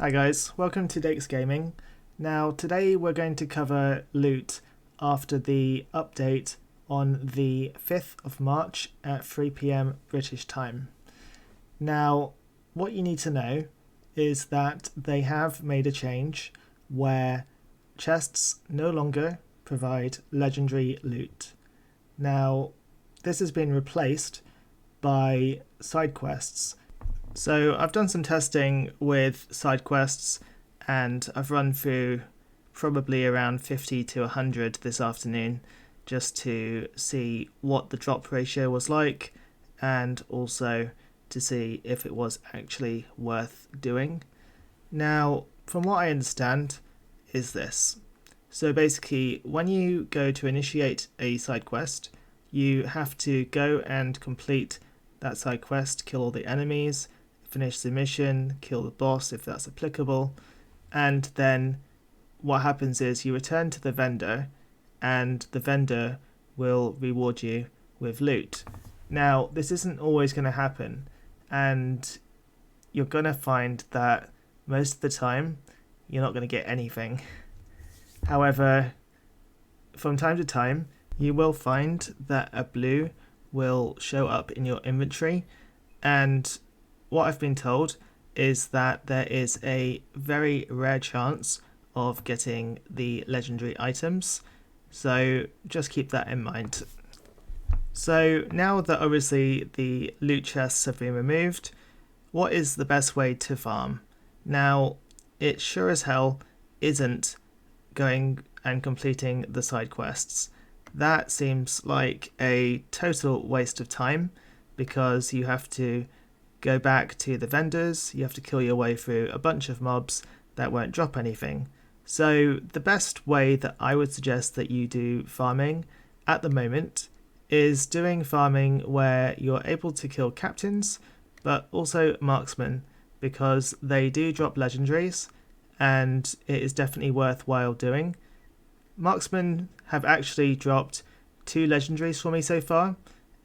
Hi guys, welcome to Dake's Gaming. Now today we're going to cover loot after the update on the 5th of March at 3 PM British time. Now what you need to know is that they have made a change where chests no longer provide legendary loot. Now this has been replaced by side quests. So I've done some testing with side quests and I've run through probably around 50 to 100 this afternoon just to see what the drop ratio was like and also to see if it was actually worth doing. Now, from what I understand is this. So basically, when you go to initiate a side quest, you have to go and complete that side quest, kill all the enemies, finish the mission, kill the boss if that's applicable, and then what happens is you return to the vendor and the vendor will reward you with loot. Now, this isn't always going to happen, and you're going to find that most of the time you're not going to get anything. However, from time to time, you will find that a blue will show up in your inventory, and what I've been told is that there is a very rare chance of getting the legendary items, so just keep that in mind. So now that obviously the loot chests have been removed, what is the best way to farm? Now, it sure as hell isn't going and completing the side quests. That seems like a total waste of time because you have to go back to the vendors, you have to kill your way through a bunch of mobs that won't drop anything. So the best way that I would suggest that you do farming at the moment is doing farming where you're able to kill captains but also marksmen, because they do drop legendaries and it is definitely worthwhile doing. Marksmen have actually dropped 2 legendaries for me so far,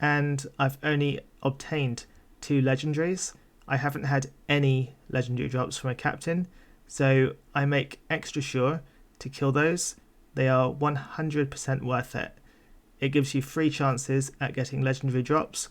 and I've only obtained 2 legendaries. I haven't had any legendary drops from a captain, so I make extra sure to kill those. They are 100% worth it. It gives you 3 chances at getting legendary drops,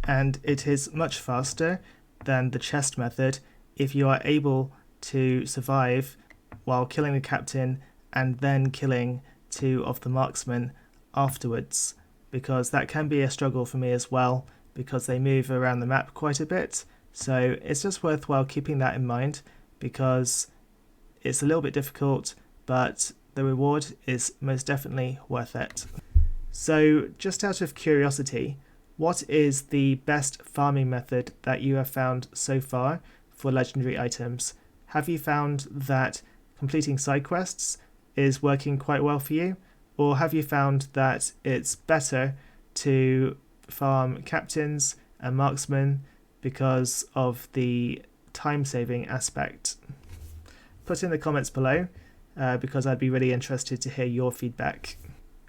and it is much faster than the chest method if you are able to survive while killing the captain and then killing 2 of the marksmen afterwards, because that can be a struggle for me as well, because they move around the map quite a bit. So it's just worthwhile keeping that in mind, because it's a little bit difficult, but the reward is most definitely worth it. So just out of curiosity, what is the best farming method that you have found so far for legendary items? Have you found that completing side quests is working quite well for you, or have you found that it's better to farm captains and marksmen because of the time-saving aspect? Put in the comments below because I'd be really interested to hear your feedback.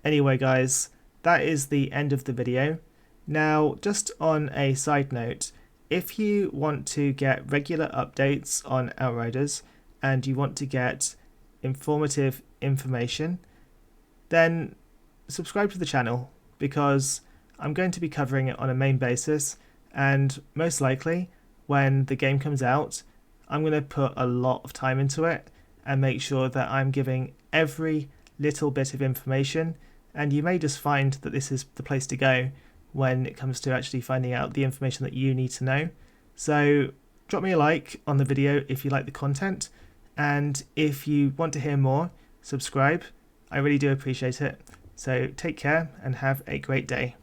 Anyway guys, that is the end of the video. Now, just on a side note, if you want to get regular updates on Outriders and you want to get informative information, then subscribe to the channel, because I'm going to be covering it on a main basis, and most likely when the game comes out I'm going to put a lot of time into it and make sure that I'm giving every little bit of information, and you may just find that this is the place to go when it comes to actually finding out the information that you need to know. So drop me a like on the video if you like the content, and if you want to hear more, subscribe. I really do appreciate it. So take care and have a great day.